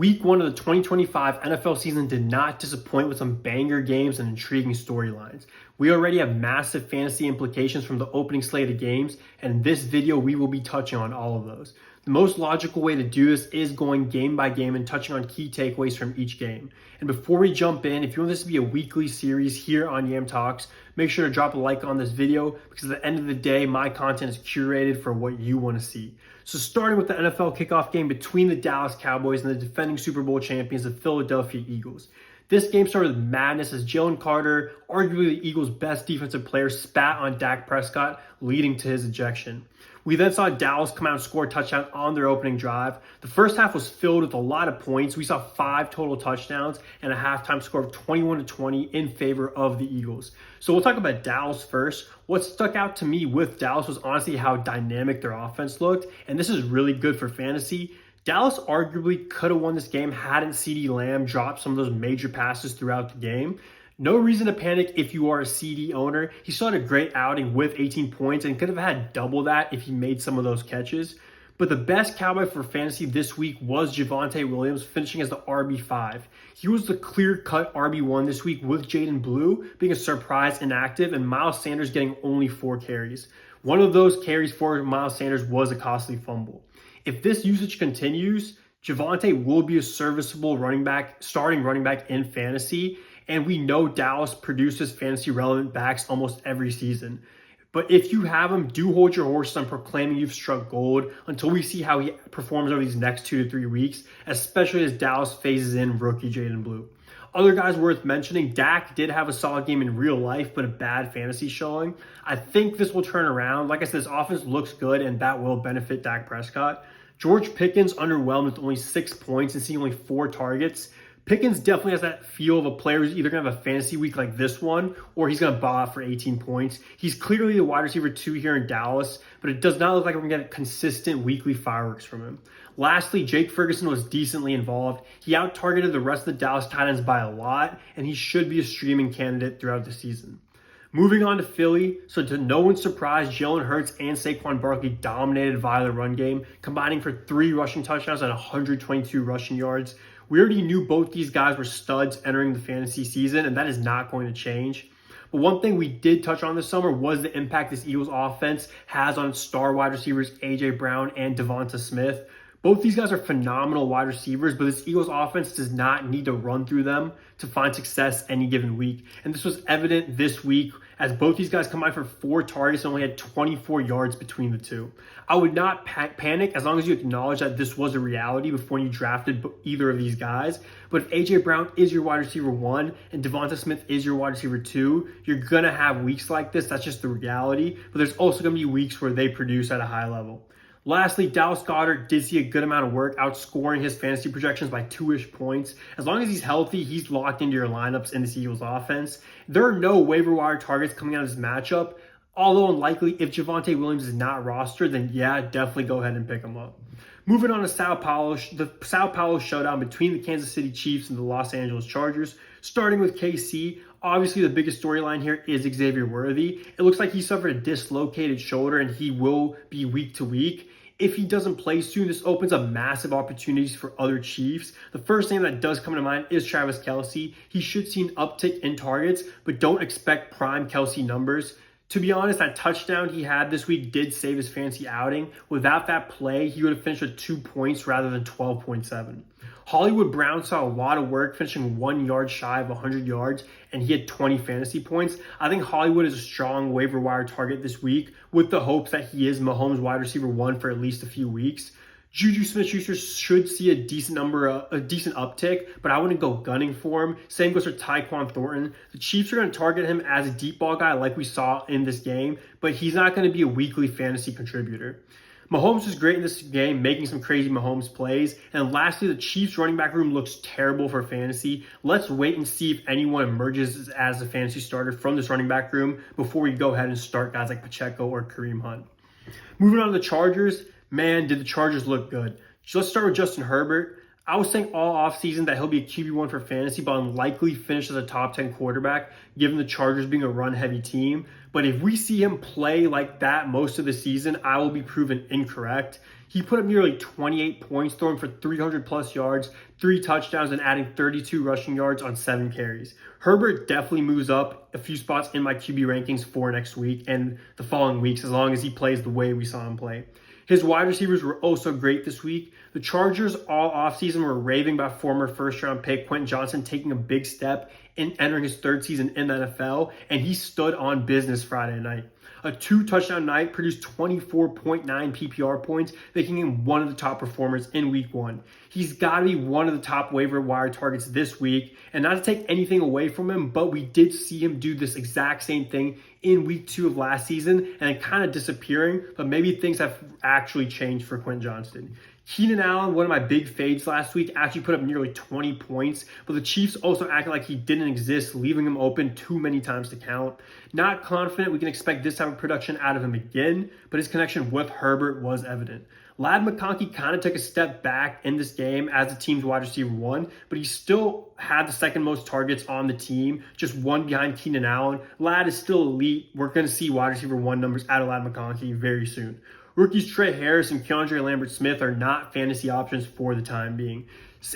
Week 1 of the 2025 NFL season did not disappoint with some banger games and intriguing storylines. We already have massive fantasy implications from the opening slate of games, and in this video we will be touching on all of those. The most logical way to do this is going game by game and touching on key takeaways from each game. And before we jump in, if you want this to be a weekly series here on Yam Talks, make sure to drop a like on this video because at the end of the day, my content is curated for what you want to see. So starting with the NFL kickoff game between the Dallas Cowboys and the defending Super Bowl champions, the Philadelphia Eagles. This game started with madness as Jalen Carter, arguably the Eagles' best defensive player, spat on Dak Prescott, leading to his ejection. We then saw Dallas come out and score a touchdown on their opening drive. The first half was filled with a lot of points. We saw 5 total touchdowns and a halftime score of 21-20 in favor of the Eagles. So we'll talk about Dallas first. What stuck out to me with Dallas was honestly how dynamic their offense looked, and this is really good for fantasy. Dallas arguably could have won this game hadn't CeeDee Lamb dropped some of those major passes throughout the game. No reason to panic if you are a CD owner. He still had a great outing with 18 points and could have had double that if he made some of those catches. But the best Cowboy for fantasy this week was Javonte Williams, finishing as the RB5. He was the clear-cut RB1 this week with Jaden Blue being a surprise inactive and Miles Sanders getting only 4 carries. One of those carries for Miles Sanders was a costly fumble. If this usage continues, Javonte will be a serviceable starting running back in fantasy. And we know Dallas produces fantasy relevant backs almost every season. But if you have him, do hold your horses on proclaiming you've struck gold until we see how he performs over these next 2 to 3 weeks, especially as Dallas phases in rookie Jaden Blue. Other guys worth mentioning, Dak did have a solid game in real life, but a bad fantasy showing. I think this will turn around. Like I said, this offense looks good, and that will benefit Dak Prescott. George Pickens underwhelmed with only 6 points and seeing only 4 targets. Pickens definitely has that feel of a player who's either going to have a fantasy week like this one or he's going to ball out for 18 points. He's clearly the wide receiver 2 here in Dallas, but it does not look like we're going to get consistent weekly fireworks from him. Lastly, Jake Ferguson was decently involved. He out-targeted the rest of the Dallas tight ends by a lot, and he should be a streaming candidate throughout the season. Moving on to Philly, so to no one's surprise, Jalen Hurts and Saquon Barkley dominated via the run game, combining for 3 rushing touchdowns and 122 rushing yards. We already knew both these guys were studs entering the fantasy season, and that is not going to change. But one thing we did touch on this summer was the impact this Eagles offense has on star wide receivers A.J. Brown and Devonta Smith. Both these guys are phenomenal wide receivers, but this Eagles offense does not need to run through them to find success any given week. And this was evident this week as both these guys combined for 4 targets and only had 24 yards between the two. I would not panic as long as you acknowledge that this was a reality before you drafted either of these guys. But if A.J. Brown is your wide receiver 1 and Devonta Smith is your wide receiver 2, you're going to have weeks like this. That's just the reality. But there's also going to be weeks where they produce at a high level. Lastly, Dallas Goedert did see a good amount of work, outscoring his fantasy projections by 2-ish points. As long as he's healthy, he's locked into your lineups in this Eagles offense. There are no waiver wire targets coming out of this matchup, although unlikely. If Javonte Williams is not rostered, then yeah, definitely go ahead and pick him up. Moving on to the Sao Paulo showdown between the Kansas City Chiefs and the Los Angeles Chargers. Starting with KC, obviously the biggest storyline here is Xavier Worthy. It looks like he suffered a dislocated shoulder and he will be week to week. If he doesn't play soon, this opens up massive opportunities for other Chiefs. The first name that does come to mind is Travis Kelce. He should see an uptick in targets, but don't expect prime Kelce numbers. To be honest, that touchdown he had this week did save his fantasy outing. Without that play, he would have finished with 2 points rather than 12.7. Hollywood Brown saw a lot of work, finishing 1 yard shy of 100 yards, and he had 20 fantasy points. I think Hollywood is a strong waiver wire target this week with the hopes that he is Mahomes' wide receiver 1 for at least a few weeks. Juju Smith-Schuster should see a decent uptick, but I wouldn't go gunning for him. Same goes for Tyquan Thornton. The Chiefs are going to target him as a deep ball guy like we saw in this game, but he's not going to be a weekly fantasy contributor. Mahomes was great in this game, making some crazy Mahomes plays. And lastly, the Chiefs running back room looks terrible for fantasy. Let's wait and see if anyone emerges as a fantasy starter from this running back room before we go ahead and start guys like Pacheco or Kareem Hunt. Moving on to the Chargers, man, did the Chargers look good. So let's start with Justin Herbert. I was saying all offseason that he'll be a QB1 for fantasy, but unlikely finish as a top 10 quarterback, given the Chargers being a run-heavy team. But if we see him play like that most of the season, I will be proven incorrect. He put up nearly 28 points, throwing for 300 plus yards, 3 touchdowns, and adding 32 rushing yards on 7 carries. Herbert definitely moves up a few spots in my QB rankings for next week and the following weeks, as long as he plays the way we saw him play. His wide receivers were also great this week. The Chargers all offseason were raving about former first-round pick Quentin Johnson taking a big step in entering his 3rd season in the NFL, and he stood on business Friday night. A 2-touchdown night produced 24.9 PPR points, making him one of the top performers in week 1. He's got to be one of the top waiver wire targets this week, and not to take anything away from him, but we did see him do this exact same thing in week 2 of last season, and it kind of disappearing, but maybe things have actually changed for Quentin Johnston. Keenan Allen, one of my big fades last week, actually put up nearly 20 points, but the Chiefs also acted like he didn't exist, leaving him open too many times to count. Not confident we can expect this type of production out of him again, but his connection with Herbert was evident. Ladd McConkey kind of took a step back in this game as the team's wide receiver 1, but he still had the 2nd most targets on the team, just 1 behind Keenan Allen. Ladd is still elite. We're going to see wide receiver 1 numbers out of Ladd McConkey very soon. Rookies Trey Harris and Keandre Lambert-Smith are not fantasy options for the time being.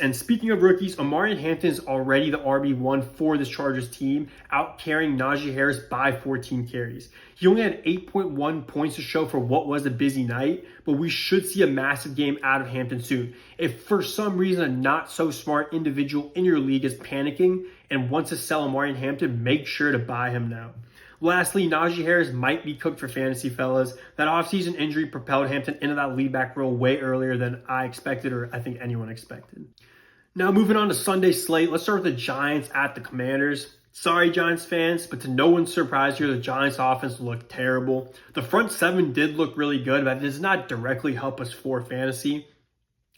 And speaking of rookies, Omarion Hampton is already the RB1 for this Chargers team, out carrying Najee Harris by 14 carries. He only had 8.1 points to show for what was a busy night, but we should see a massive game out of Hampton soon. If for some reason a not so smart individual in your league is panicking and wants to sell Omarion Hampton, make sure to buy him now. Lastly, Najee Harris might be cooked for fantasy, fellas. That offseason injury propelled Hampton into that lead back role way earlier than I expected, or I think anyone expected. Now moving on to Sunday slate, let's start with the Giants at the Commanders. Sorry, Giants fans, but to no one's surprise here, the Giants offense looked terrible. The front 7 did look really good, but it does not directly help us for fantasy.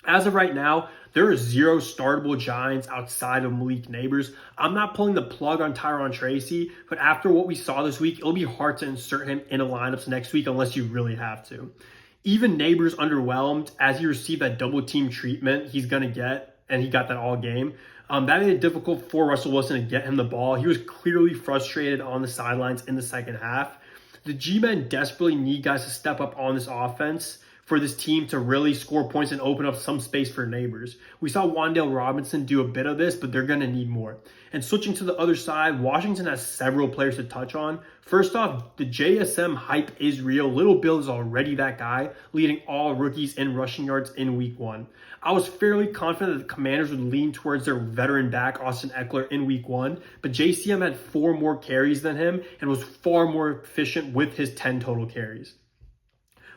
As of right now, there are 0 startable Giants outside of Malik Neighbors. I'm not pulling the plug on Tyron Tracy, but after what we saw this week, it'll be hard to insert him into lineups next week unless you really have to. Even Neighbors underwhelmed as he received that double team treatment he's going to get, and he got that all game. That made it difficult for Russell Wilson to get him the ball. He was clearly frustrated on the sidelines in the second half. The G-men desperately need guys to step up on this offense for this team to really score points and open up some space for Neighbors. We saw Wan'Dale Robinson do a bit of this, but they're going to need more. And switching to the other side, Washington has several players to touch on. First off, the JSM hype is real. Little Bill is already that guy, leading all rookies in rushing yards in week 1. I was fairly confident that the Commanders would lean towards their veteran back, Austin Eckler, in week 1, but JCM had 4 more carries than him and was far more efficient with his 10 total carries.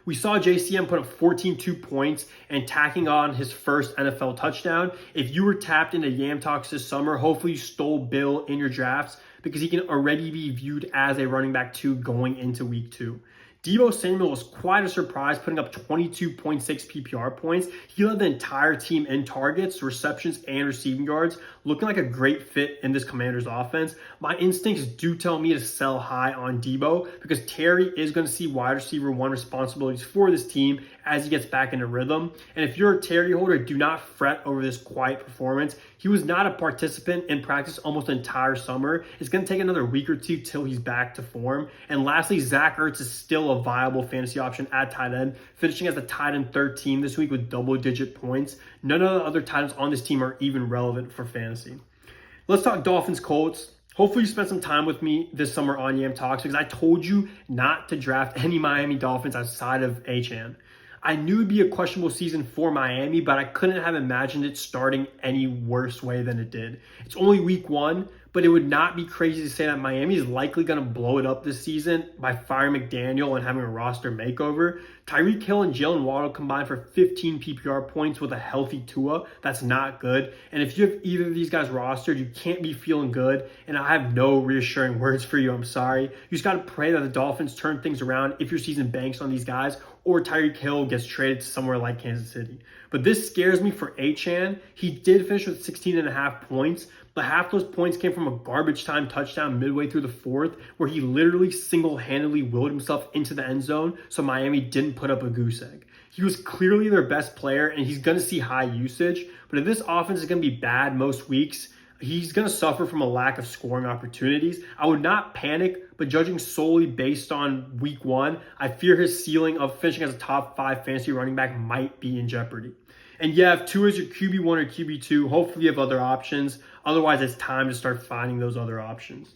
We saw JCM put up 14 points and tacking on his first NFL touchdown. If you were tapped into Yam Talks this summer, hopefully you stole Bill in your drafts because he can already be viewed as a running back 2 going into week 2. Deebo Samuel was quite a surprise, putting up 22.6 PPR points. He led the entire team in targets, receptions, and receiving yards, looking like a great fit in this Commanders offense. My instincts do tell me to sell high on Deebo because Terry is going to see wide receiver 1 responsibilities for this team as he gets back into rhythm. And if you're a Terry holder, do not fret over this quiet performance. He was not a participant in practice almost the entire summer. It's going to take another week or 2 till he's back to form. And lastly, Zach Ertz is still a viable fantasy option at tight end, finishing as the tight end 13 this week with double-digit points. None of the other tight ends on this team are even relevant for fantasy. Let's talk Dolphins-Colts. Hopefully you spent some time with me this summer on Yam Talks because I told you not to draft any Miami Dolphins outside of Achane. I knew it would be a questionable season for Miami, but I couldn't have imagined it starting any worse way than it did. It's only week 1, but it would not be crazy to say that Miami is likely going to blow it up this season by firing McDaniel and having a roster makeover. Tyreek Hill and Jalen Waddle combined for 15 PPR points with a healthy Tua. That's not good. And if you have either of these guys rostered, you can't be feeling good. And I have no reassuring words for you. I'm sorry. You just got to pray that the Dolphins turn things around if your season banks on these guys or Tyreek Hill gets traded to somewhere like Kansas City. But this scares me for Achane. He did finish with 16.5 points, but half those points came from a garbage time touchdown midway through the 4th where he literally single-handedly willed himself into the end zone so Miami didn't put up a goose egg. He was clearly their best player, and he's going to see high usage. But if this offense is going to be bad most weeks, he's going to suffer from a lack of scoring opportunities. I would not panic, but judging solely based on week 1, I fear his ceiling of finishing as a top 5 fantasy running back might be in jeopardy. And yeah, if Tua is your QB1 or QB2, hopefully you have other options. Otherwise, it's time to start finding those other options.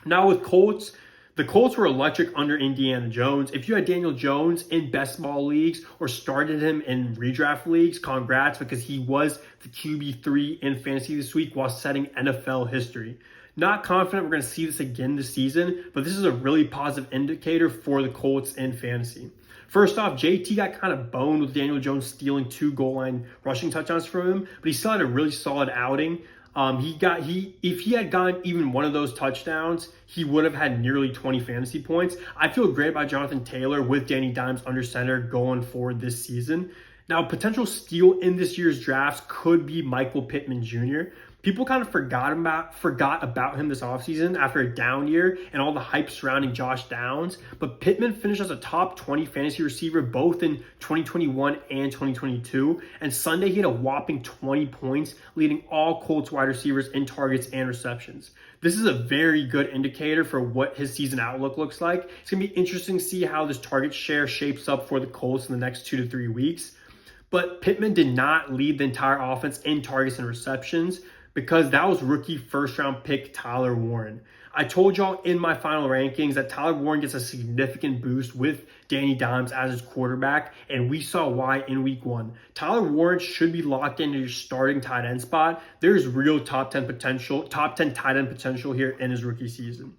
Now with Colts, the Colts were electric under Indiana Jones. If you had Daniel Jones in best ball leagues or started him in redraft leagues, congrats, because he was the QB3 in fantasy this week while setting NFL history. Not confident we're going to see this again this season, but this is a really positive indicator for the Colts in fantasy. First off, JT got kind of boned with Daniel Jones stealing 2 goal line rushing touchdowns from him, but he still had a really solid outing. If he had gotten even one of those touchdowns, he would have had nearly 20 fantasy points. I feel great about Jonathan Taylor with Danny Dimes under center going forward this season. Now, potential steal in this year's drafts could be Michael Pittman Jr. People kind of forgot about him this offseason after a down year and all the hype surrounding Josh Downs. But Pittman finished as a top 20 fantasy receiver both in 2021 and 2022. And Sunday, he had a whopping 20 points, leading all Colts wide receivers in targets and receptions. This is a very good indicator for what his season outlook looks like. It's going to be interesting to see how this target share shapes up for the Colts in the next 2 to 3 weeks. But Pittman did not lead the entire offense in targets and receptions, because that was rookie first-round pick Tyler Warren. I told y'all in my final rankings that Tyler Warren gets a significant boost with Danny Dimes as his quarterback, and we saw why in week 1. Tyler Warren should be locked into your starting tight end spot. There's real top 10 tight end potential here in his rookie season.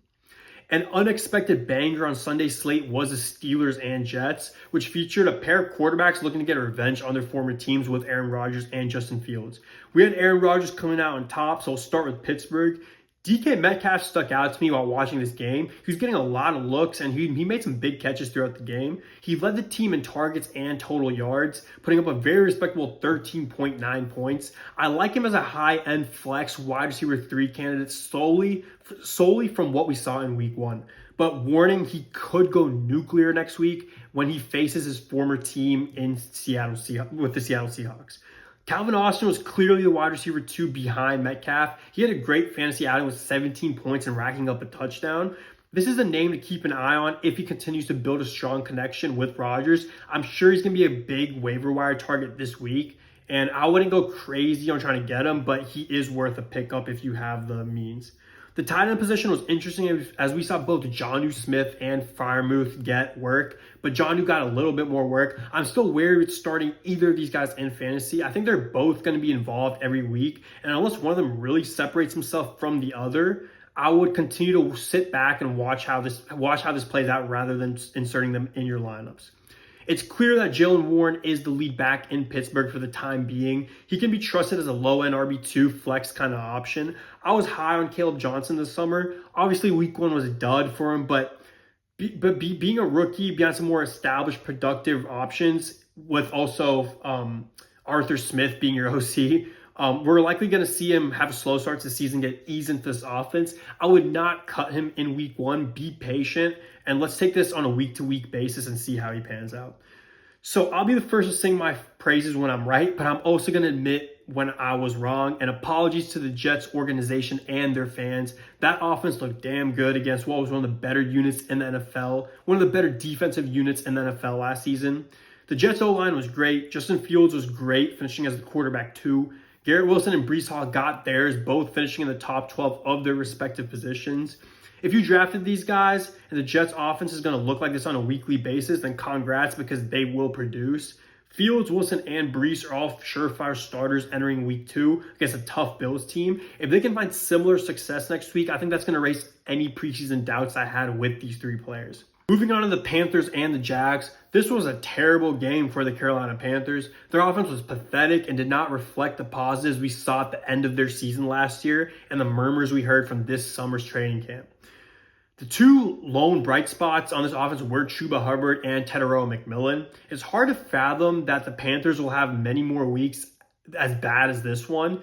An unexpected banger on Sunday's slate was the Steelers and Jets, which featured a pair of quarterbacks looking to get revenge on their former teams with Aaron Rodgers and Justin Fields. We had Aaron Rodgers coming out on top, so I'll start with Pittsburgh. DK Metcalf stuck out to me while watching this game. He was getting a lot of looks, and he made some big catches throughout the game. He led the team in targets and total yards, putting up a very respectable 13.9 points. I like him as a high-end flex wide receiver 3 candidate solely from what we saw in week 1. But warning, he could go nuclear next week when he faces his former team in with the Seattle Seahawks. Calvin Austin was clearly the wide receiver 2 behind Metcalf. He had a great fantasy outing with 17 points and racking up a touchdown. This is a name to keep an eye on if he continues to build a strong connection with Rodgers. I'm sure he's going to be a big waiver wire target this week, and I wouldn't go crazy on trying to get him, but he is worth a pickup if you have the means. The tight end position was interesting as we saw both Jonnu Smith and Freiermuth get work, but Jonnu got a little bit more work. I'm still wary with starting either of these guys in fantasy. I think they're both going to be involved every week, and unless one of them really separates himself from the other, I would continue to sit back and watch how this plays out rather than inserting them in your lineups. It's clear that Jaylen Warren is the lead back in Pittsburgh for the time being. He can be trusted as a low-end RB2 flex kind of option. I was high on Caleb Johnson this summer. Obviously, week 1 was a dud for him, but being a rookie, being on some more established, productive options, with also Arthur Smith being your OC, we're likely going to see him have a slow start to the season, get eased into this offense. I would not cut him in week 1. Be patient, and let's take this on a week-to-week basis and see how he pans out. So I'll be the first to sing my praises when I'm right, but I'm also going to admit when I was wrong, and apologies to the Jets organization and their fans. That offense looked damn good against what was one of the better units in the NFL, one of the better defensive units in the NFL last season. The Jets O-line was great. Justin Fields was great, finishing as the quarterback 2. Garrett Wilson and Breece Hall got theirs, both finishing in the top 12 of their respective positions. If you drafted these guys and the Jets offense is going to look like this on a weekly basis, then congrats, because they will produce. Fields, Wilson, and Breece are all surefire starters entering week 2 against a tough Bills team. If they can find similar success next week, I think that's going to erase any preseason doubts I had with these 3 players. Moving on to the Panthers and the Jags, this was a terrible game for the Carolina Panthers. Their offense was pathetic and did not reflect the positives we saw at the end of their season last year and the murmurs we heard from this summer's training camp. The 2 lone bright spots on this offense were Chuba Hubbard and Tedero McMillan. It's hard to fathom that the Panthers will have many more weeks as bad as this one.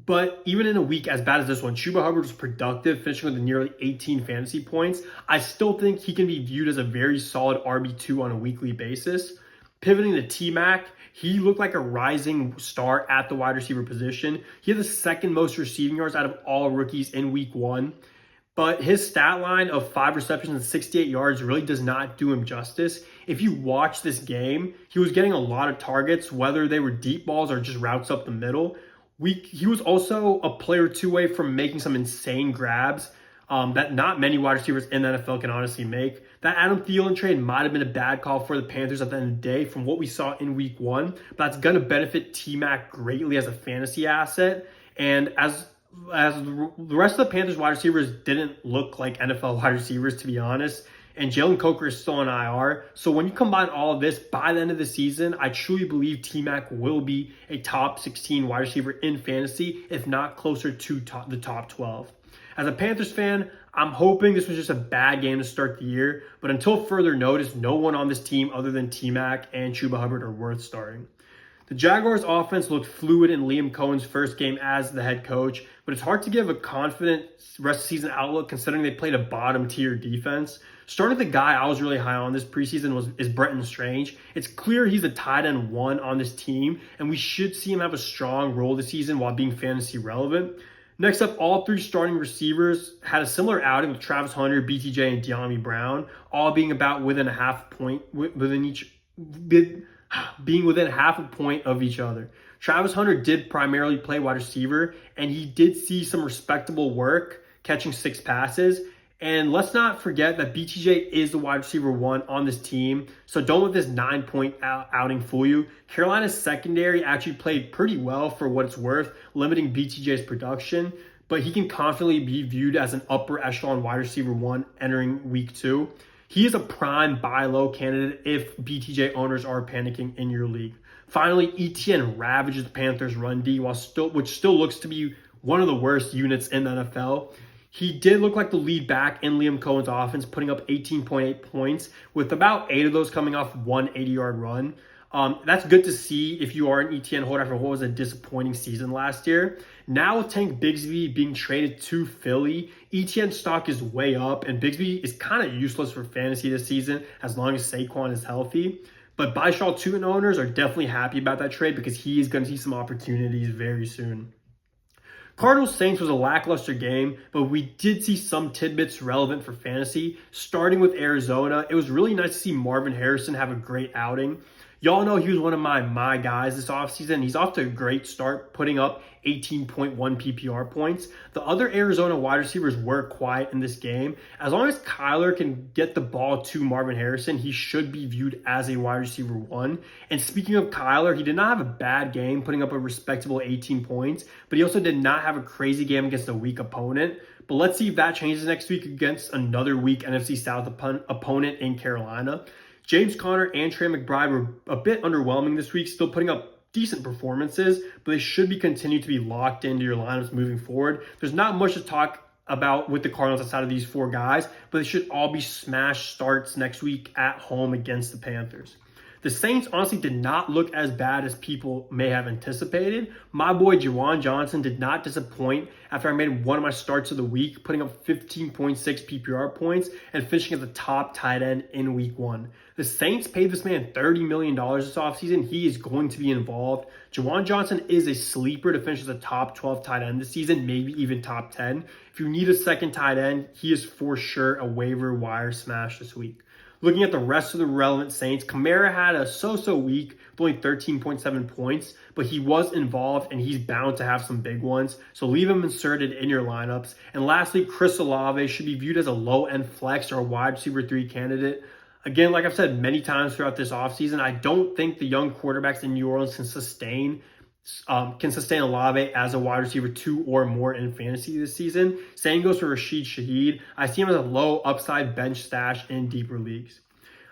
But even in a week as bad as this one, Chuba Hubbard was productive, finishing with nearly 18 fantasy points. I still think he can be viewed as a very solid RB2 on a weekly basis. Pivoting to T-Mac, he looked like a rising star at the wide receiver position. He had the second most receiving yards out of all rookies in week 1. But his stat line of 5 receptions and 68 yards really does not do him justice. If you watch this game, he was getting a lot of targets, whether they were deep balls or just routes up the middle. He was also a player 2 away from making some insane grabs that not many wide receivers in the NFL can honestly make. That Adam Thielen trade might have been a bad call for the Panthers at the end of the day from what we saw in week 1, but that's going to benefit T-Mac greatly as a fantasy asset. And as the rest of the Panthers wide receivers didn't look like NFL wide receivers, to be honest. And Jalen Coker is still on IR. So when you combine all of this, by the end of the season, I truly believe T-Mac will be a top 16 wide receiver in fantasy, if not closer to the top 12. As a Panthers fan, I'm hoping this was just a bad game to start the year, but until further notice, no one on this team other than T-Mac and Chuba Hubbard are worth starting. The Jaguars' offense looked fluid in Liam Cohen's first game as the head coach, but it's hard to give a confident rest of season outlook considering they played a bottom-tier defense. Starting the guy I was really high on this preseason is Brenton Strange. It's clear he's a tight end 1 on this team, and we should see him have a strong role this season while being fantasy relevant. Being within half a point of each other. Travis Hunter did primarily play wide receiver, and he did see some respectable work, catching 6 passes. And let's not forget that BTJ is the wide receiver 1 on this team, so don't let this 9-point outing fool you. Carolina's secondary actually played pretty well for what it's worth, limiting BTJ's production, but he can confidently be viewed as an upper echelon wide receiver 1 entering week 2. He is a prime buy low candidate if BTJ owners are panicking in your league. Finally, ETN ravages the Panthers' run D, which still looks to be one of the worst units in the NFL. He did look like the lead back in Liam Cohen's offense, putting up 18.8 points, with about 8 of those coming off one 80-yard run. That's good to see if you are an ETN holder after what was a disappointing season last year. Now with Tank Bigsby being traded to Philly, ETN stock is way up, and Bigsby is kind of useless for fantasy this season as long as Saquon is healthy. But Bishal Tuten owners are definitely happy about that trade because he is going to see some opportunities very soon. Cardinals-Saints was a lackluster game, but we did see some tidbits relevant for fantasy. Starting with Arizona, it was really nice to see Marvin Harrison have a great outing. Y'all know he was one of my guys this offseason. He's off to a great start, putting up 18.1 PPR points. The other Arizona wide receivers were quiet in this game. As long as Kyler can get the ball to Marvin Harrison, he should be viewed as a wide receiver 1. And speaking of Kyler, he did not have a bad game, putting up a respectable 18 points, but he also did not have a crazy game against a weak opponent. But let's see if that changes next week against another weak NFC South opponent in Carolina. James Conner and Trey McBride were a bit underwhelming this week, still putting up decent performances, but they should be continued to be locked into your lineups moving forward. There's not much to talk about with the Cardinals outside of these 4 guys, but they should all be smash starts next week at home against the Panthers. The Saints honestly did not look as bad as people may have anticipated. My boy Juwan Johnson did not disappoint after I made one of my starts of the week, putting up 15.6 PPR points and finishing as the top tight end in week 1. The Saints paid this man $30 million this offseason. He is going to be involved. Juwan Johnson is a sleeper to finish as a top 12 tight end this season, maybe even top 10. If you need a second tight end, he is for sure a waiver wire smash this week. Looking at the rest of the relevant Saints, Kamara had a so-so week with only 13.7 points, but he was involved and he's bound to have some big ones. So leave him inserted in your lineups. And lastly, Chris Olave should be viewed as a low-end flex or a wide receiver 3 candidate. Again, like I've said many times throughout this offseason, I don't think the young quarterbacks in New Orleans can sustain Olave as a wide receiver 2 or more in fantasy this season. Same goes for Rashid Shaheed. I see him as a low upside bench stash in deeper leagues.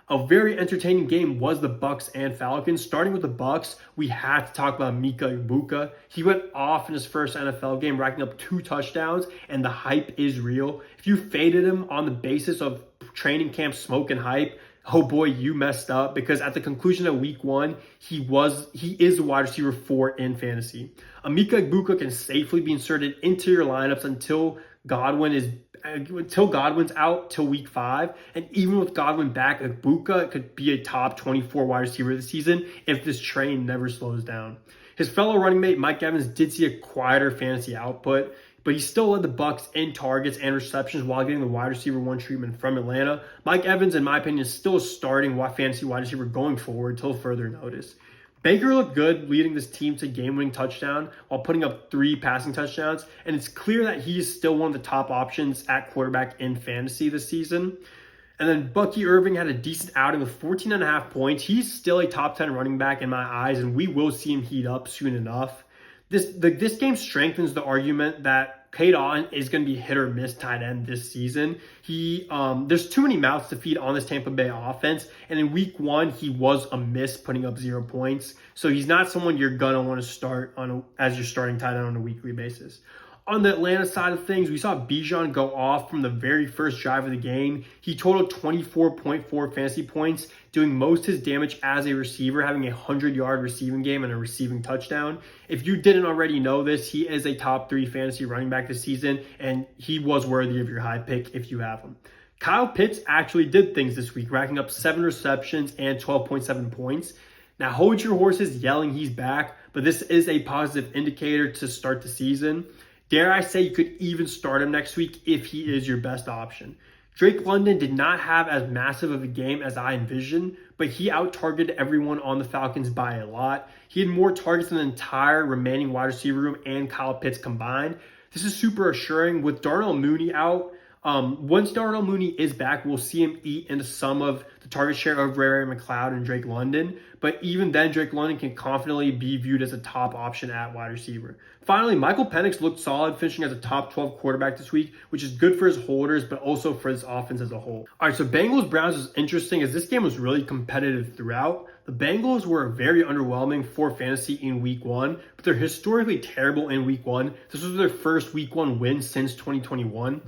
A very entertaining game was the Bucs and Falcons. Starting with the Bucs, we had to talk about Mika Ibuka. He went off in his first NFL game, racking up 2 touchdowns, and the hype is real. If you faded him on the basis of training camp smoke and hype, oh boy, you messed up, because at the conclusion of week 1, he is a wide receiver 4 in fantasy. Mika Ibuka can safely be inserted into your lineups until Godwin is until Godwin's out till week 5. And even with Godwin back, Ibuka could be a top 24 wide receiver this season if this train never slows down. His fellow running mate, Mike Evans, did see a quieter fantasy output, but he still led the Bucs in targets and receptions while getting the wide receiver 1 treatment from Atlanta. Mike Evans, in my opinion, is still starting fantasy wide receiver going forward till further notice. Baker looked good leading this team to game-winning touchdown while putting up 3 passing touchdowns, and it's clear that he is still one of the top options at quarterback in fantasy this season. And then Bucky Irving had a decent outing with 14.5 points. He's still a top 10 running back in my eyes, and we will see him heat up soon enough. This game strengthens the argument that Cade Otton is going to be hit or miss tight end this season. There's too many mouths to feed on this Tampa Bay offense, and in week 1 he was a miss, putting up 0 points. So he's not someone you're gonna want to start as your starting tight end on a weekly basis. On the Atlanta side of things, we saw Bijan go off from the very first drive of the game. He totaled 24.4 fantasy points, doing most of his damage as a receiver, having a 100-yard receiving game and a receiving touchdown. If you didn't already know this, he is a top 3 fantasy running back this season, and he was worthy of your high pick if you have him. Kyle Pitts actually did things this week, racking up 7 receptions and 12.7 points. Now, hold your horses yelling he's back, but this is a positive indicator to start the season. Dare I say you could even start him next week if he is your best option. Drake London did not have as massive of a game as I envisioned, but he out-targeted everyone on the Falcons by a lot. He had more targets than the entire remaining wide receiver room and Kyle Pitts combined. This is super assuring. With Darnell Mooney out, once Darnell Mooney is back, we'll see him eat into some of the target share of Ray McLeod and Drake London. But even then, Drake London can confidently be viewed as a top option at wide receiver. Finally, Michael Penix looked solid, finishing as a top 12 quarterback this week, which is good for his holders, but also for his offense as a whole. All right, so Bengals-Browns is interesting as this game was really competitive throughout. The Bengals were very underwhelming for fantasy in week 1, but they're historically terrible in week 1. This was their first week 1 win since 2021.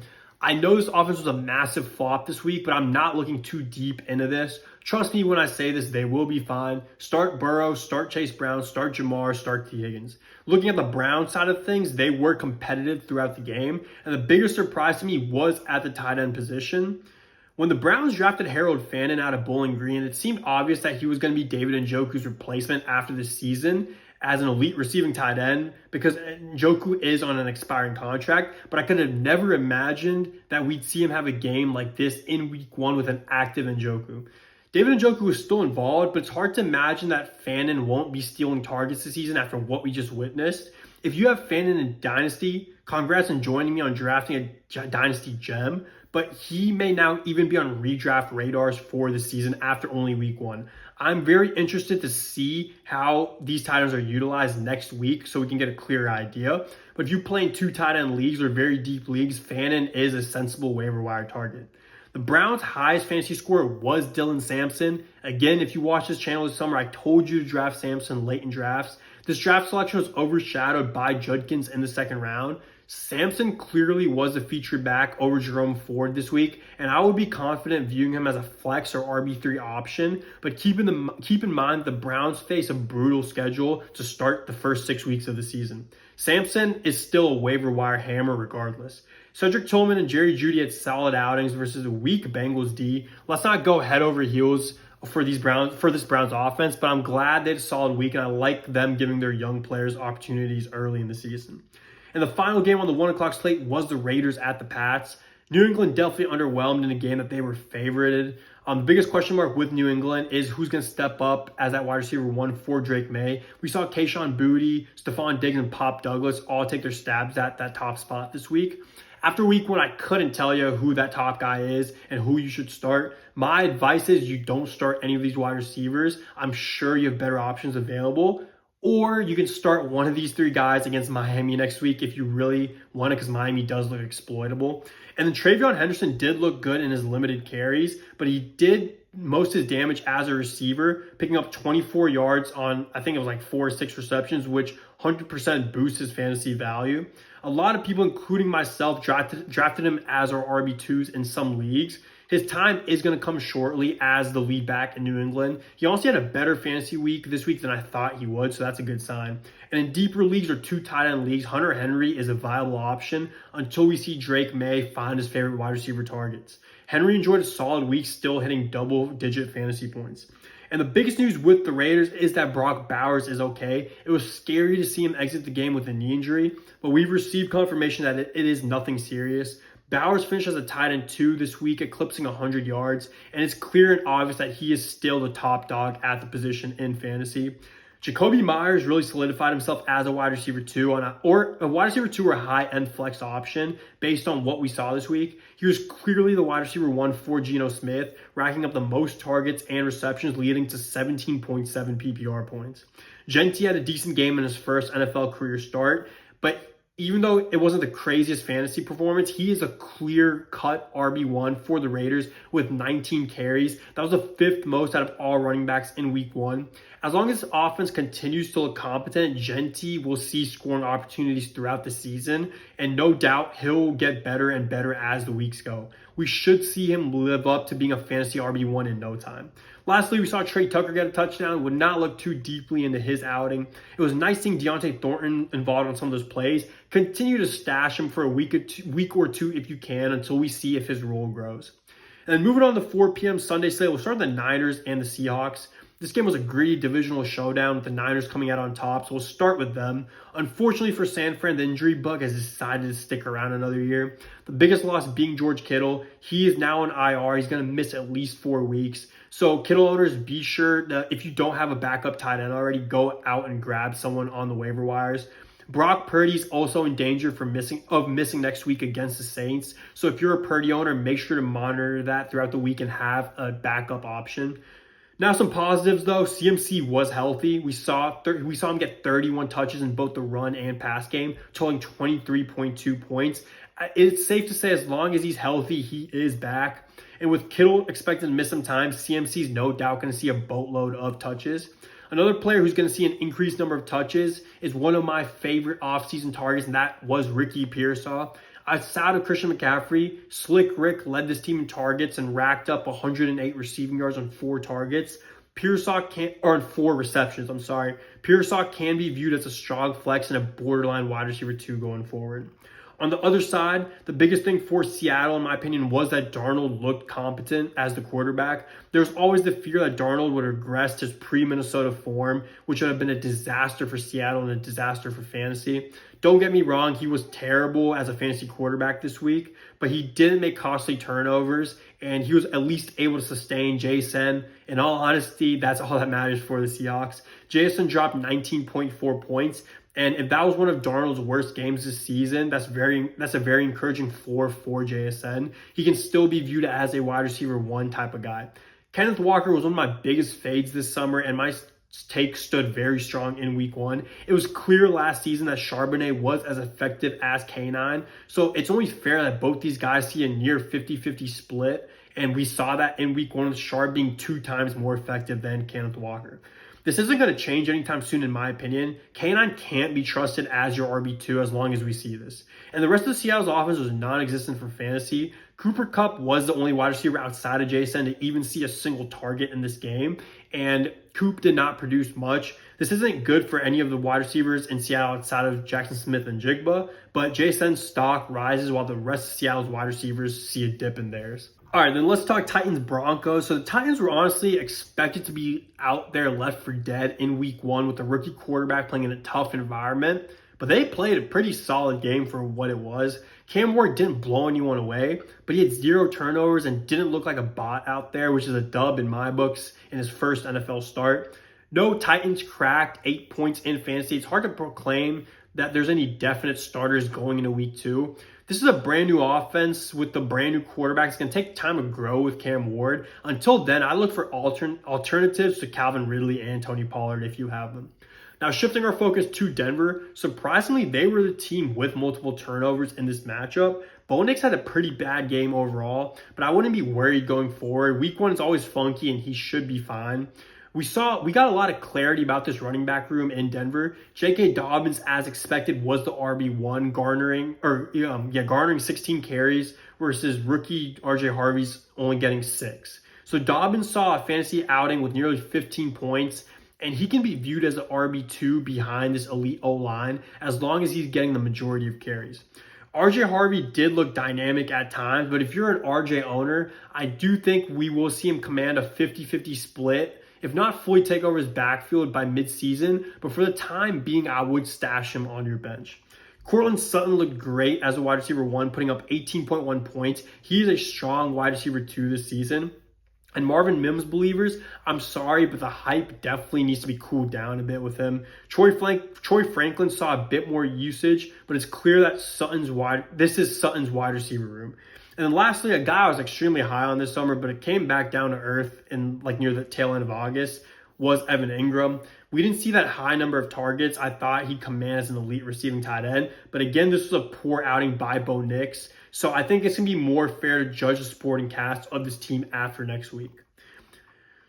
I know this offense was a massive flop this week, but I'm not looking too deep into this. Trust me when I say this, they will be fine. Start Burrow, start Chase Brown, start Jamar, start T. Higgins. Looking at the Browns side of things, they were competitive throughout the game, and the biggest surprise to me was at the tight end position. When the Browns drafted Harold Fannin out of Bowling Green, it seemed obvious that he was going to be David Njoku's replacement after this season as an elite receiving tight end because Njoku is on an expiring contract, but I could have never imagined that we'd see him have a game like this in week 1 with an active Njoku. David Njoku is still involved, but it's hard to imagine that Fannin won't be stealing targets this season after what we just witnessed. If you have Fannin in Dynasty, congrats on joining me on drafting a Dynasty gem, but he may now even be on redraft radars for the season after only week 1. I'm very interested to see how these tight ends are utilized next week so we can get a clear idea. But if you play in 2 tight end leagues or very deep leagues, Fannin is a sensible waiver wire target. The Browns' highest fantasy scorer was Dylan Sampson. Again, if you watch this channel this summer, I told you to draft Sampson late in drafts. This draft selection was overshadowed by Judkins in the 2nd round. Sampson clearly was a featured back over Jerome Ford this week, and I would be confident viewing him as a flex or RB3 option, but keep in mind the Browns face a brutal schedule to start the first 6 weeks of the season. Sampson is still a waiver wire hammer regardless. Cedric Tillman and Jerry Jeudy had solid outings versus a weak Bengals D. Let's not go head over heels for this Browns offense, but I'm glad they had a solid week, and I like them giving their young players opportunities early in the season. And the final game on the 1 o'clock slate was the Raiders at the Pats. New England definitely underwhelmed in a game that they were favorited. The biggest question mark with New England is who's going to step up as that wide receiver 1 for Drake May. We saw Kayshon Boutte, Stephon Diggs, and Pop Douglas all take their stabs at that top spot this week. After week 1, I couldn't tell you who that top guy is and who you should start. My advice is you don't start any of these wide receivers. I'm sure you have better options available. Or you can start one of these 3 guys against Miami next week if you really want it, because Miami does look exploitable. And then Travion Henderson did look good in his limited carries, but he did most of his damage as a receiver, picking up 24 yards on, I think it was like 4 or 6 receptions, which 100% boost his fantasy value. A lot of people, including myself, drafted him as our RB2s in some leagues. His time is going to come shortly as the lead back in New England. He also had a better fantasy week this week than I thought he would, so that's a good sign. And in deeper leagues or 2 tight end leagues, Hunter Henry is a viable option until we see Drake May find his favorite wide receiver targets. Henry enjoyed a solid week, still hitting double-digit fantasy points. And the biggest news with the Raiders is that Brock Bowers is okay. It was scary to see him exit the game with a knee injury, but we've received confirmation that it is nothing serious. Bowers finished as a tight end 2 this week, eclipsing 100 yards, and it's clear and obvious that he is still the top dog at the position in fantasy. Jacoby Myers really solidified himself as a wide receiver 2 or a wide receiver 2 or a high-end flex option based on what we saw this week. He was clearly the wide receiver 1 for Geno Smith, racking up the most targets and receptions, leading to 17.7 PPR points. Genty had a decent game in his first NFL career start, but even though it wasn't the craziest fantasy performance, he is a clear-cut RB1 for the Raiders with 19 carries. That was the 5th most out of all running backs in week 1. As long as the offense continues to look competent, Genty will see scoring opportunities throughout the season, and no doubt he'll get better and better as the weeks go. We should see him live up to being a fantasy RB1 in no time. Lastly, we saw Trey Tucker get a touchdown. Would not look too deeply into his outing. It was nice seeing Deontay Thornton involved on some of those plays. Continue to stash him for a week or two if you can until we see if his role grows. And then moving on to 4 p.m. Sunday slate, we'll start with the Niners and the Seahawks. This game was a gritty divisional showdown with the Niners coming out on top, so we'll start with them. Unfortunately for San Fran, the injury bug has decided to stick around another year. The biggest loss being George Kittle. He is now on IR. He's going to miss at least 4 weeks. So Kittle owners, be sure that if you don't have a backup tight end already, go out and grab someone on the waiver wires. Brock Purdy's also in danger of missing next week against the Saints. So if you're a Purdy owner, make sure to monitor that throughout the week and have a backup option. Now some positives though. CMC was healthy. We saw him get 31 touches in both the run and pass game, totaling 23.2 points. It's safe to say as long as he's healthy, he is back. And with Kittle expected to miss some time, CMC is no doubt going to see a boatload of touches. Another player who's going to see an increased number of touches is one of my favorite offseason targets, and that was Ricky Pearsall. Outside of Christian McCaffrey, Slick Rick led this team in targets and racked up 108 receiving yards on 4 targets. On 4 receptions, I'm sorry. Pearsall can be viewed as a strong flex and a borderline wide receiver 2 going forward. On the other side, the biggest thing for Seattle, in my opinion, was that Darnold looked competent as the quarterback. There's always the fear that Darnold would regress to his pre-Minnesota form, which would have been a disaster for Seattle and a disaster for fantasy. Don't get me wrong, he was terrible as a fantasy quarterback this week, but he didn't make costly turnovers, and he was at least able to sustain JSN. In all honesty, that's all that matters for the Seahawks. JSN dropped 19.4 points, and if that was one of Darnold's worst games this season, that's a very encouraging floor for JSN. He can still be viewed as a wide receiver 1 type of guy. Kenneth Walker was one of my biggest fades this summer, and my take stood very strong in week 1. It was clear last season that Charbonnet was as effective as K9, so it's only fair that both these guys see a near 50-50 split, and we saw that in week 1 with Char being 2 times more effective than Kenneth Walker. This isn't going to change anytime soon, in my opinion. K9 can't be trusted as your RB2 as long as we see this. And the rest of Seattle's offense was non-existent for fantasy. Cooper Kupp was the only wide receiver outside of Jason to even see a single target in this game, and Coop did not produce much. This isn't good for any of the wide receivers in Seattle outside of Jackson Smith and Jigba, but Jason's stock rises while the rest of Seattle's wide receivers see a dip in theirs. All right, then let's talk Titans-Broncos. So the Titans were honestly expected to be out there left for dead in week 1 with the rookie quarterback playing in a tough environment, but they played a pretty solid game for what it was. Cam Ward didn't blow anyone away, but he had 0 turnovers and didn't look like a bot out there, which is a dub in my books in his first NFL start. No Titans cracked 8 points in fantasy. It's hard to proclaim that there's any definite starters going into week 2. This is a brand new offense with the brand new quarterback. It's going to take time to grow with Cam Ward. Until then, I look for alternatives to Calvin Ridley and Tony Pollard if you have them. Now, shifting our focus to Denver, surprisingly, they were the team with multiple turnovers in this matchup. Bo Nix had a pretty bad game overall, but I wouldn't be worried going forward. Week 1 is always funky, and he should be fine. We got a lot of clarity about this running back room in Denver. J.K. Dobbins, as expected, was the RB1, garnering 16 carries versus rookie R.J. Harvey's only getting 6. So Dobbins saw a fantasy outing with nearly 15 points, and he can be viewed as an RB2 behind this elite O-line as long as he's getting the majority of carries. RJ Harvey did look dynamic at times, but if you're an RJ owner, I do think we will see him command a 50-50 split, if not fully take over his backfield by midseason, but for the time being, I would stash him on your bench. Courtland Sutton looked great as a wide receiver 1, putting up 18.1 points. He's a strong wide receiver 2 this season. And Marvin Mims believers, I'm sorry, but the hype definitely needs to be cooled down a bit with him. Troy Franklin saw a bit more usage, but it's clear that this is Sutton's wide receiver room. And then lastly, a guy I was extremely high on this summer, but it came back down to earth in near the tail end of August, was Evan Ingram. We didn't see that high number of targets I thought he'd command as an elite receiving tight end. But again, this was a poor outing by Bo Nix. So I think it's going to be more fair to judge the supporting cast of this team after next week.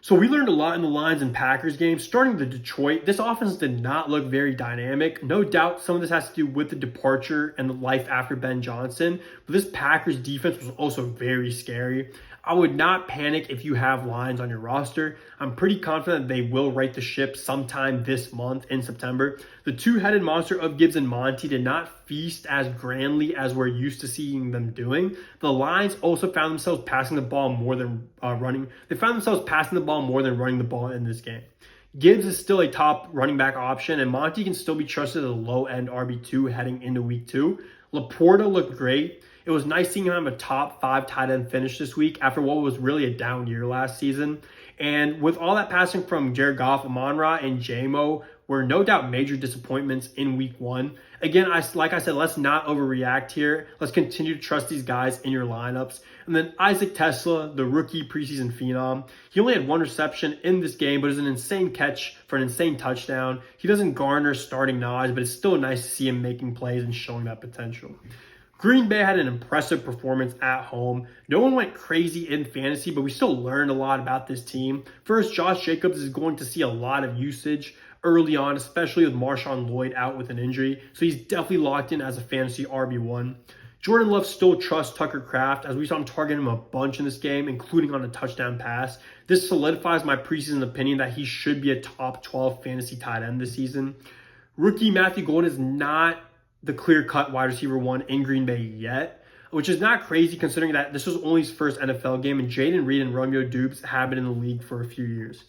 So we learned a lot in the Lions and Packers game. Starting with Detroit, this offense did not look very dynamic. No doubt some of this has to do with the departure and the life after Ben Johnson. But this Packers defense was also very scary. I would not panic if you have Lions on your roster. I'm pretty confident they will right the ship sometime this month in September. The two-headed monster of Gibbs and Monty did not feast as grandly as we're used to seeing them doing. The Lions also found themselves passing the ball more than running. They found themselves passing the ball more than running the ball in this game. Gibbs is still a top running back option, and Monty can still be trusted as a low-end RB2 heading into week 2. Laporta looked great. It was nice seeing him have a top 5 tight end finish this week after what was really a down year last season. And with all that passing from Jared Goff, Amon-Ra, and JMO were no doubt major disappointments in week 1. Again, like I said, let's not overreact here. Let's continue to trust these guys in your lineups. And then Isaac Tesla, the rookie preseason phenom. He only had 1 reception in this game, but it was an insane catch for an insane touchdown. He doesn't garner starting nods, but it's still nice to see him making plays and showing that potential. Green Bay had an impressive performance at home. No one went crazy in fantasy, but we still learned a lot about this team. First, Josh Jacobs is going to see a lot of usage early on, especially with Marshawn Lloyd out with an injury. So he's definitely locked in as a fantasy RB1. Jordan Love still trusts Tucker Kraft, as we saw him target him a bunch in this game, including on a touchdown pass. This solidifies my preseason opinion that he should be a top 12 fantasy tight end this season. Rookie Matthew Golden is not the clear-cut wide receiver 1 in Green Bay yet, which is not crazy considering that this was only his first NFL game, and Jaden Reed and Romeo Dubes have been in the league for a few years.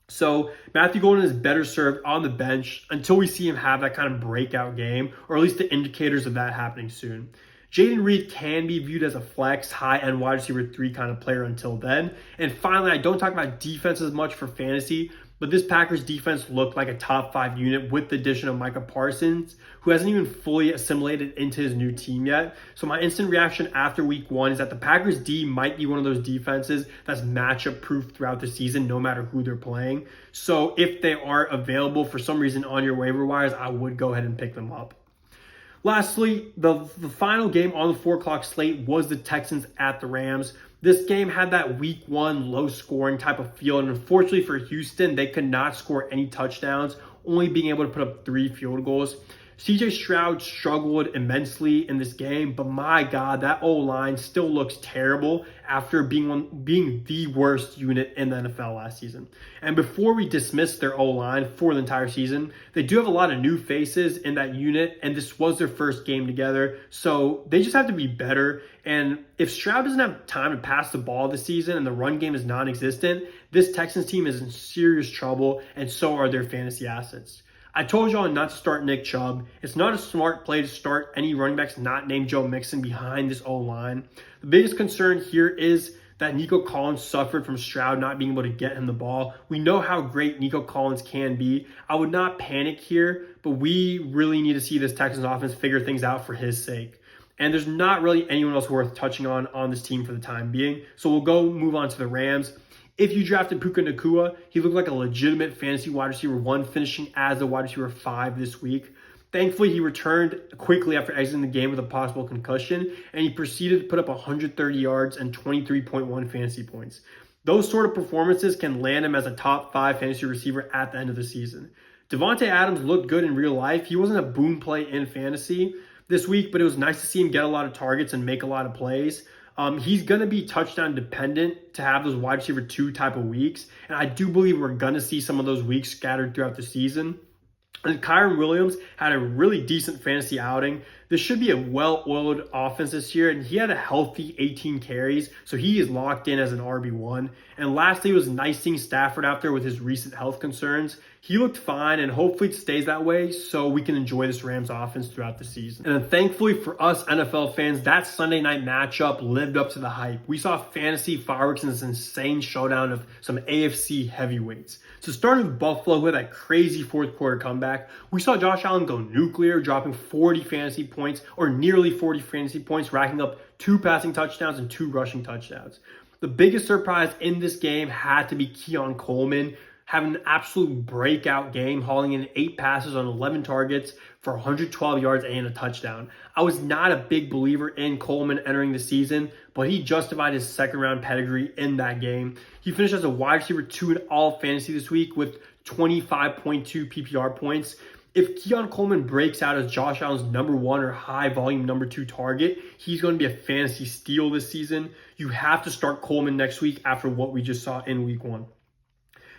So Matthew Golden is better served on the bench until we see him have that kind of breakout game, or at least the indicators of that happening soon. Jaden Reed can be viewed as a flex, high-end wide receiver 3 kind of player until then. And finally, I don't talk about defense as much for fantasy, but this Packers defense looked like a top 5 unit with the addition of Micah Parsons, who hasn't even fully assimilated into his new team yet. So my instant reaction after week 1 is that the Packers D might be one of those defenses that's matchup proof throughout the season, no matter who they're playing. So if they are available for some reason on your waiver wires, I would go ahead and pick them up. Lastly, the final game on the 4 o'clock slate was the Texans at the Rams. This game had that week 1 low scoring type of feel, and unfortunately for Houston, they could not score any touchdowns, only being able to put up 3 field goals. CJ Stroud struggled immensely in this game, but my God, that O-line still looks terrible after being the worst unit in the NFL last season. And before we dismiss their O-line for the entire season, they do have a lot of new faces in that unit, and this was their first game together, so they just have to be better. And if Stroud doesn't have time to pass the ball this season and the run game is non-existent, this Texans team is in serious trouble, and so are their fantasy assets. I told y'all not to start Nick Chubb. It's not a smart play to start any running backs not named Joe Mixon behind this O-line. The biggest concern here is that Nico Collins suffered from Stroud not being able to get him the ball. We know how great Nico Collins can be. I would not panic here, but we really need to see this Texans offense figure things out for his sake. And there's not really anyone else worth touching on this team for the time being. So we'll move on to the Rams. If you drafted Puka Nacua, he looked like a legitimate fantasy wide receiver 1, finishing as a wide receiver 5 this week. Thankfully, he returned quickly after exiting the game with a possible concussion, and he proceeded to put up 130 yards and 23.1 fantasy points. Those sort of performances can land him as a top 5 fantasy receiver at the end of the season. Devontae Adams looked good in real life. He wasn't a boom play in fantasy this week, but it was nice to see him get a lot of targets and make a lot of plays. He's going to be touchdown dependent to have those wide receiver 2 type of weeks. And I do believe we're going to see some of those weeks scattered throughout the season. And Kyron Williams had a really decent fantasy outing. This should be a well-oiled offense this year, and he had a healthy 18 carries, so he is locked in as an RB1. And lastly, it was nice seeing Stafford out there with his recent health concerns. He looked fine, and hopefully it stays that way so we can enjoy this Rams offense throughout the season. And then thankfully for us NFL fans, that Sunday night matchup lived up to the hype. We saw fantasy fireworks in this insane showdown of some AFC heavyweights. So starting with Buffalo, who had that crazy fourth quarter comeback, we saw Josh Allen go nuclear, dropping 40 fantasy points, or nearly 40 fantasy points, racking up 2 passing touchdowns and 2 rushing touchdowns. The biggest surprise in this game had to be Keon Coleman, having an absolute breakout game, hauling in 8 passes on 11 targets for 112 yards and a touchdown. I was not a big believer in Coleman entering the season, but he justified his second-round pedigree in that game. He finished as a wide receiver 2 in all fantasy this week with 25.2 PPR points. If Keon Coleman breaks out as Josh Allen's number 1 or high-volume number 2 target, he's going to be a fantasy steal this season. You have to start Coleman next week after what we just saw in week 1.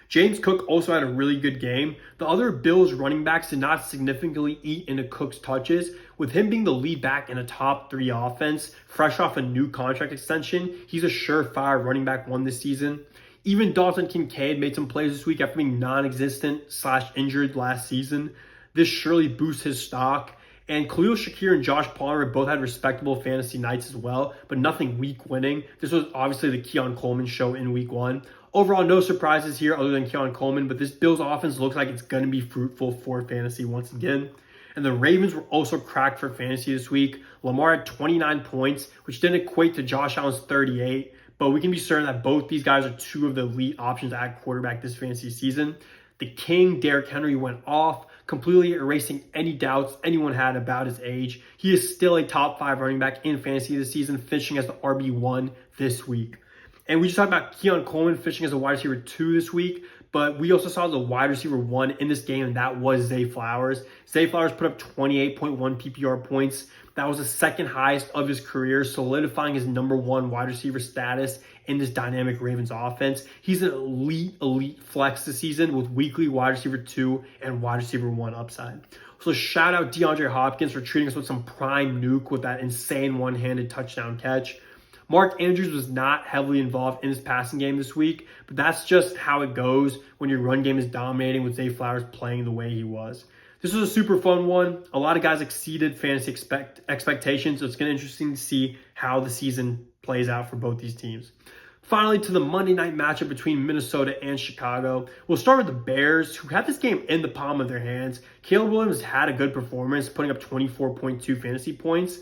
James Cook also had a really good game. The other Bills running backs did not significantly eat into Cook's touches. With him being the lead back in a top 3 offense, fresh off a new contract extension, he's a surefire running back 1 this season. Even Dalton Kincaid made some plays this week after being non-existent/injured last season. This surely boosts his stock. And Khalil Shakir and Josh Palmer both had respectable fantasy nights as well, but nothing week winning. This was obviously the Keon Coleman show in week 1. Overall, no surprises here other than Keon Coleman, but this Bills offense looks like it's going to be fruitful for fantasy once again. And the Ravens were also cracked for fantasy this week. Lamar had 29 points, which didn't equate to Josh Allen's 38, but we can be certain that both these guys are 2 of the elite options at quarterback this fantasy season. The King, Derrick Henry, went off, completely erasing any doubts anyone had about his age. He is still a top 5 running back in fantasy this season, finishing as the RB1 this week. And we just talked about Keon Coleman finishing as a wide receiver 2 this week, but we also saw the wide receiver 1 in this game, and that was Zay Flowers. Zay Flowers put up 28.1 PPR points. That was the second highest of his career, solidifying his number 1 wide receiver status in this dynamic Ravens offense. He's an elite flex this season with weekly wide receiver 2 and wide receiver 1 upside. So shout out DeAndre Hopkins for treating us with some prime nuke with that insane one-handed touchdown catch. Mark Andrews was not heavily involved in his passing game this week, but that's just how it goes when your run game is dominating with Zay Flowers playing the way he was. This was a super fun one. A lot of guys exceeded fantasy expectations, so it's going to be interesting to see how the season plays out for both these teams. Finally, to the Monday night matchup between Minnesota and Chicago. We'll start with the Bears, who had this game in the palm of their hands. Caleb Williams had a good performance, putting up 24.2 fantasy points.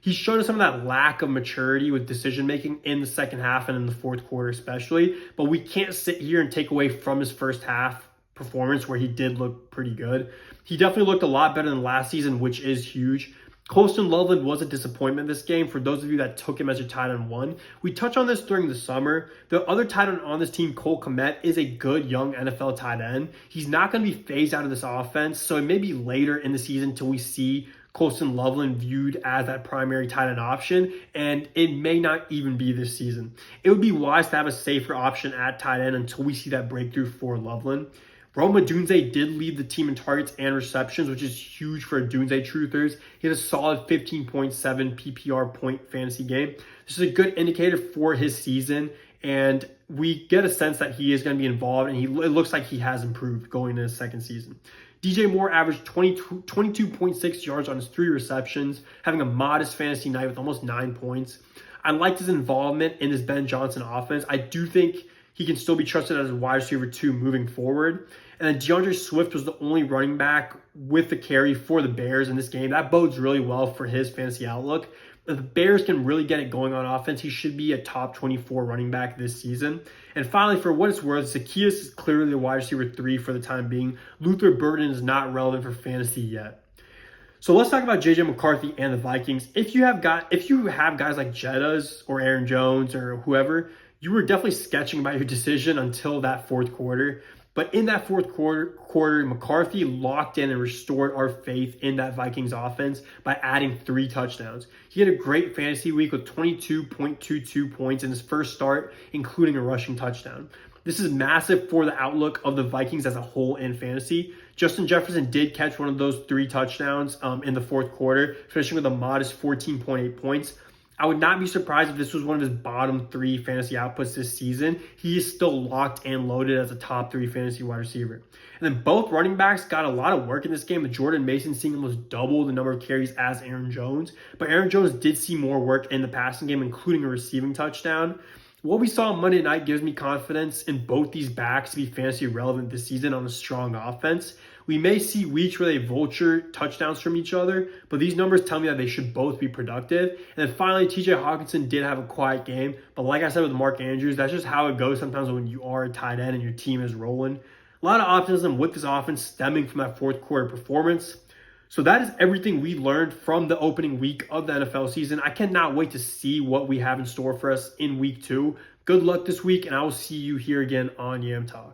He's shown us some of that lack of maturity with decision-making in the second half and in the fourth quarter especially, but we can't sit here and take away from his first half performance where he did look pretty good. He definitely looked a lot better than last season, which is huge. Colston Loveland was a disappointment this game for those of you that took him as your tight end 1. We touched on this during the summer. The other tight end on this team, Cole Kmet, is a good young NFL tight end. He's not going to be phased out of this offense, so it may be later in the season until we see Colston Loveland viewed as that primary tight end option, and it may not even be this season. It would be wise to have a safer option at tight end until we see that breakthrough for Loveland. Rome Odunze did lead the team in targets and receptions, which is huge for Odunze truthers. He had a solid 15.7 PPR point fantasy game. This is a good indicator for his season, and we get a sense that he is going to be involved, and it looks like he has improved going into his second season. DJ Moore averaged 22.6 yards on his 3 receptions, having a modest fantasy night with almost 9 points. I liked his involvement in this Ben Johnson offense. I do think he can still be trusted as a wide receiver 2 moving forward. And then DeAndre Swift was the only running back with the carry for the Bears in this game. That bodes really well for his fantasy outlook. If the Bears can really get it going on offense, he should be a top 24 running back this season. And finally, for what it's worth, Zacchaeus is clearly the wide receiver 3 for the time being. Luther Burden is not relevant for fantasy yet. So let's talk about JJ McCarthy and the Vikings. If you have guys like Jettas or Aaron Jones or whoever, You were definitely sketching about your decision until that fourth quarter. But in that fourth quarter, McCarthy locked in and restored our faith in that Vikings offense by adding 3 touchdowns. He had a great fantasy week with 22.22 points in his first start, including a rushing touchdown. This is massive for the outlook of the Vikings as a whole in fantasy. Justin Jefferson did catch one of those 3 touchdowns in the fourth quarter, finishing with a modest 14.8 points. I would not be surprised if this was one of his bottom 3 fantasy outputs this season. He is still locked and loaded as a top 3 fantasy wide receiver. And then both running backs got a lot of work in this game, with Jordan Mason seeing almost double the number of carries as Aaron Jones. But Aaron Jones did see more work in the passing game, including a receiving touchdown. What we saw on Monday night gives me confidence in both these backs to be fantasy relevant this season on a strong offense. We may see weeks where they vulture touchdowns from each other, but these numbers tell me that they should both be productive. And then finally, TJ Hawkinson did have a quiet game, but like I said with Mark Andrews, that's just how it goes sometimes when you are a tight end and your team is rolling. A lot of optimism with this offense stemming from that fourth quarter performance. So that is everything we learned from the opening week of the NFL season. I cannot wait to see what we have in store for us in week 2. Good luck this week, and I will see you here again on Yam Talk.